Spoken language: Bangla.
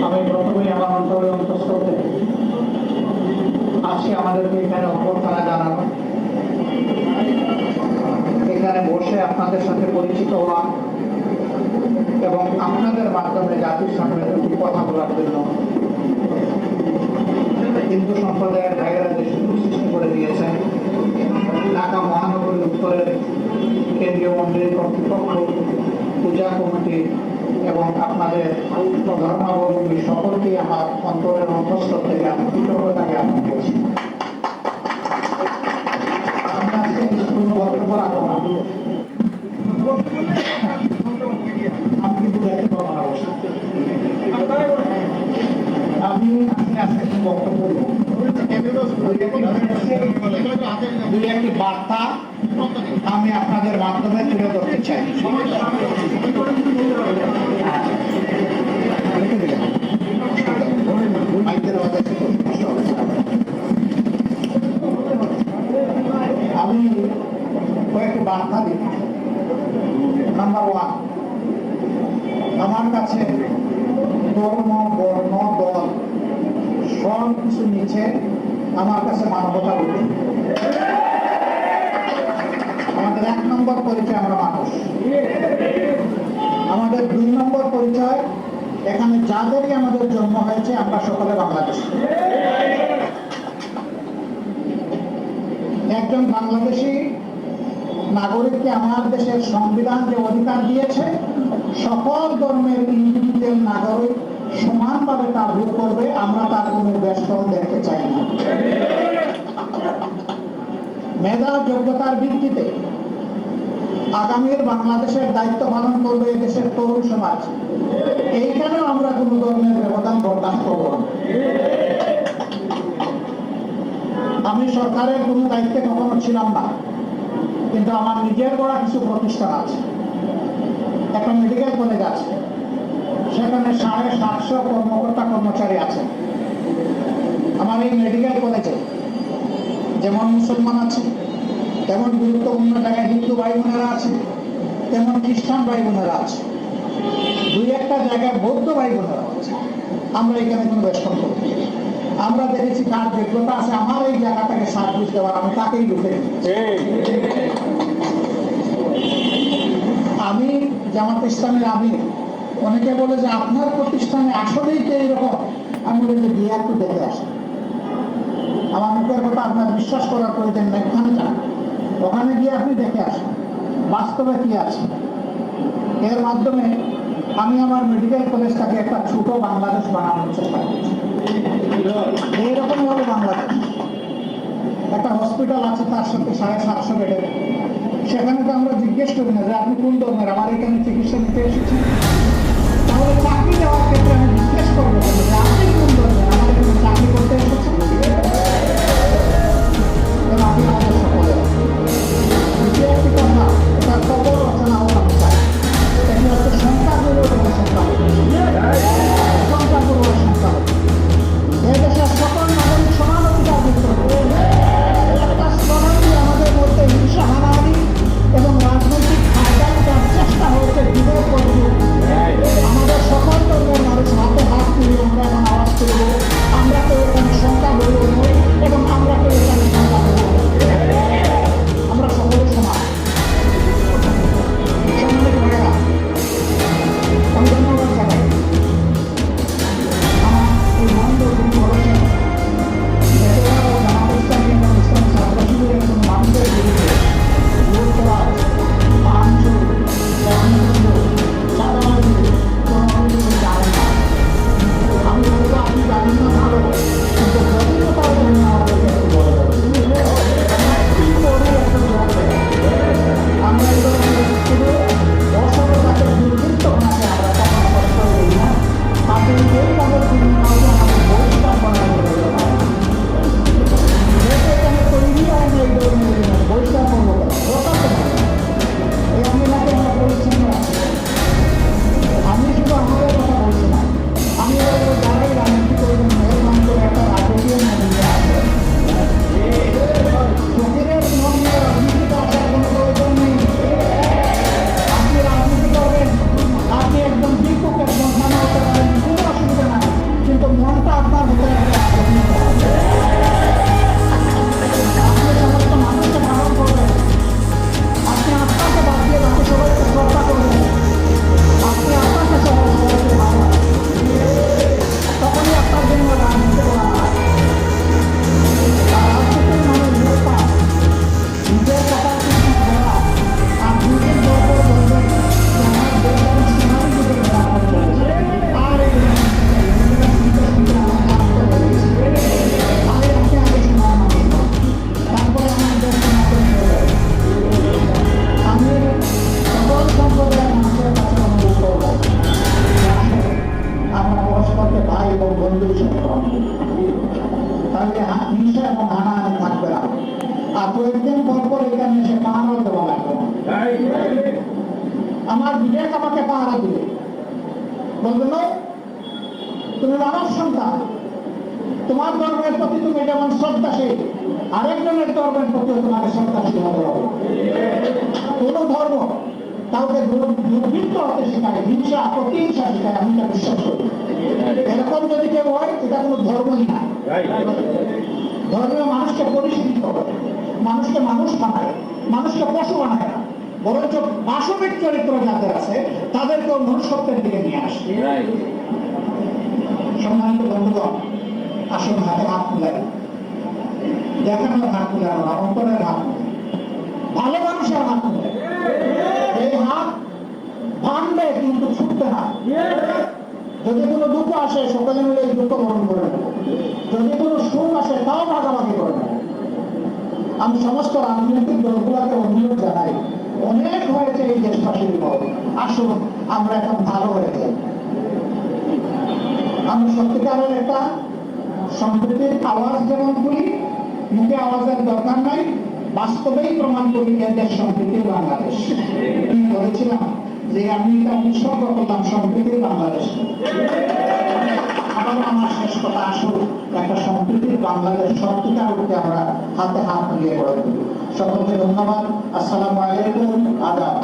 আমি প্রথমেই আমার অন্তরে অন্তঃস্থলে আজকে আমাদেরকে এখানে অভ্যর্থনা জানানো, এখানে বসে আপনাদের সাথে পরিচিত হওয়া এবং আপনাদের মাধ্যমে জাতির সামনে দুটি কথা বলার জন্য হিন্দু সম্প্রদায়ের ভাইয়েরা যে সুযোগ সৃষ্টি করে দিয়েছেন ঢাকা মহানগরীর উত্তরের কেন্দ্রীয় মন্দির কর্তৃপক্ষ, পূজা কমিটি এবং আপনাদের ধর্মাবলম্বী সকলকেই আমার অন্তরের অন্তঃস্থল থেকে আমি কৃতজ্ঞতা জ্ঞাপন করছি। আমি কিন্তু দেখতে পাবো না, আমি আজকে বক্তব্য দুই একটি বার্তা আমি আপনাদের মাধ্যমে তুলে ধরতে চাই। আমি কয়েকটি বার্তা দিই। নাম্বার ওয়ান, আমার কাছে ধর্ম, বর্ণ, দল সব কিছু নিচে আমার কাছে মানবতা বলি। আমাদের 1 নম্বর পরিচয় আমরা মানুষ। আমাদের 2 নম্বর পরিচয় এখানে যাদেরই আমাদের জন্ম হয়েছে আমরা সকলে বাংলাদেশী। একজন বাংলাদেশী নাগরিককে আমার দেশের সংবিধান যে অধিকার দিয়েছে সকল ধর্মের ইন্ডিভিজুয়াল নাগরিক সমানভাবে তার ভোগ করবে, আমরা তার কোনো ব্যস্তল দেখতে চাই না। মেধা যোগ্যতার ভিত্তিতে আগামীর বাংলাদেশের দায়িত্ব পালন করবে দেশের তরুণ সমাজ। এইখানেও আমরা কোনো ধর্মের ব্যবধান বরদাস্ত করব না। আমি সরকারের কোনো দায়িত্বে কখনো ছিলাম না, কিন্তু আমার নিজের গড়া কিছু প্রতিষ্ঠান আছে। একটা মেডিকেল কলেজ আছে, সেখানে 750 কর্মকর্তা কর্মচারী আছে। আমার এই মেডিকেল কলেজে যেমন মুসলমান আছে, তেমন গুরুত্বপূর্ণ জায়গায় হিন্দু ভাই বোনেরা আছে, তেমন খ্রিস্টান ভাই বোনেরা আছে, 2-1টা জায়গায় বৌদ্ধ ভাই বোনেরা আছে। আমরা এখানে কোনো বেষ্টন করি। আমরা দেখেছি কার যোগ্যতা আছে আমার এই জায়গাটাকে সার্ভিস দেওয়ার, আমি তাকেই ঢুকে দিচ্ছি। আমি জামাত ইসলামের আমির। অনেকে বলে যে আপনার প্রতিষ্ঠানে আসলেই তো এইরকম। আমি বলি যে গিয়ে একটু দেখে আসেন। আমার মুখের কথা আপনার বিশ্বাস করার প্রয়োজন নেই, ওখানে যান, ওখানে গিয়ে আপনি দেখে আসেন বাস্তবে কি আছে। এর মাধ্যমে আমি আমার মেডিকেল কলেজটাকে একটা ছোট বাংলাদেশ বানানোর চেষ্টা করছি। এইরকম হবে বাংলাদেশ। একটা হসপিটাল আছে, তার সাথে 750 বেডের। সেখানে তো আমরা জিজ্ঞেস করি না যে আপনি কোন ধর্মের, আমার এখানে চিকিৎসা নিতে এসেছেন। তাহলে চাকরি দেওয়ার ক্ষেত্রে আমি জিজ্ঞেস করবো যে আপনি কোন ধর্মের, আমার এখানে চাকরি করতে এসেছেন। আমি আমাদের সকলে দ্বিতীয় একটি কথা, এটা খবর রচনা হোক আমি চাই। এটি হচ্ছে সংখ্যাগুরু এবং সংখ্যাগুরু ও সংখ্যাগুরু। এদেশের সকল নাগরিক সমান অধিকার দিতে হবে। একটা স্লোগান দিয়ে আমাদের মধ্যে হিংসা, হানাহানি এবং রাজনৈতিক ফায়দা করার চেষ্টা হয়েছে বিভেদ করতে। আমাদের সকল ধর্মের মানুষ হাতে হাত তুলে আমরা কয়েকদিন পর পর এখানে এসে পাহাড় দেওয়া লাগবে না। আমার বিবেক আমাকে পাহারা দিবে, বলবে না তুমি মানব সন্তান, তোমার ধর্মের প্রতি তুমি যেমন শ্রদ্ধাশীল, আরেকজনের ধর্মের প্রতি তোমাকে শ্রদ্ধাশীল হতে হবে। কোন ধর্ম কাউকে দুর্বৃত্ত হতে শেখায়, হিংসা প্রতিহিংসা শেখায়, আমি এটা বিশ্বাস করি। এরকম যদি কেউ হয়, এটা কোনো ধর্মই না। ধর্মীয় মানুষকে পরিশীলিত করে, মানুষকে মানুষ বানায়, মানুষকে পশু বানায় না, বরঞ্চ বাসবিক চরিত্র যাদের আছে তাদেরকেও মনুষ্যত্বের দিকে নিয়ে আসে। সম্মানিত বন্ধুগণ, আসল হাতে হাত মিলাই, দেখানোর হাত মিলানো না, অন্তরের হাত মিলাই, ভালো মানুষের হাত মিলাই। এই হাত ভাঙবে কিন্তু ছুটবে না। যদি কোনো দুঃখ আসে সকলে মিলে এই দুঃখ বরণ করে নেব, যদি কোনো সুখ আসে তাও ভাগাভাগি করে নেব। আমি সমস্ত রাজনৈতিক দলগুলোকে অনুরোধ জানাই, অনেক হয়েছে এই দেশবাসীর পর, আসুন আমরা এখন ভালো হয়ে যাই। আমরা সত্যিকারের একটা সম্প্রীতির আওয়াজ যেমন করি, মুখে আওয়াজের দরকার নাই, বাস্তবেই প্রমাণ করি এদের সম্প্রীতির বাংলাদেশ। আমি বলেছিলাম যে আমি এটা উৎসর্গ করলাম সম্প্রীতির বাংলাদেশ। আবার আমার শেষ কথা, আসুন একটা সম্প্রীতির বাংলাদেশ সত্যিকার রূপে আমরা হাতে হাত মিলিয়ে গড়ে তুলি। সকলকে ধন্যবাদ। আসসালামু আলাইকুম। আদাব।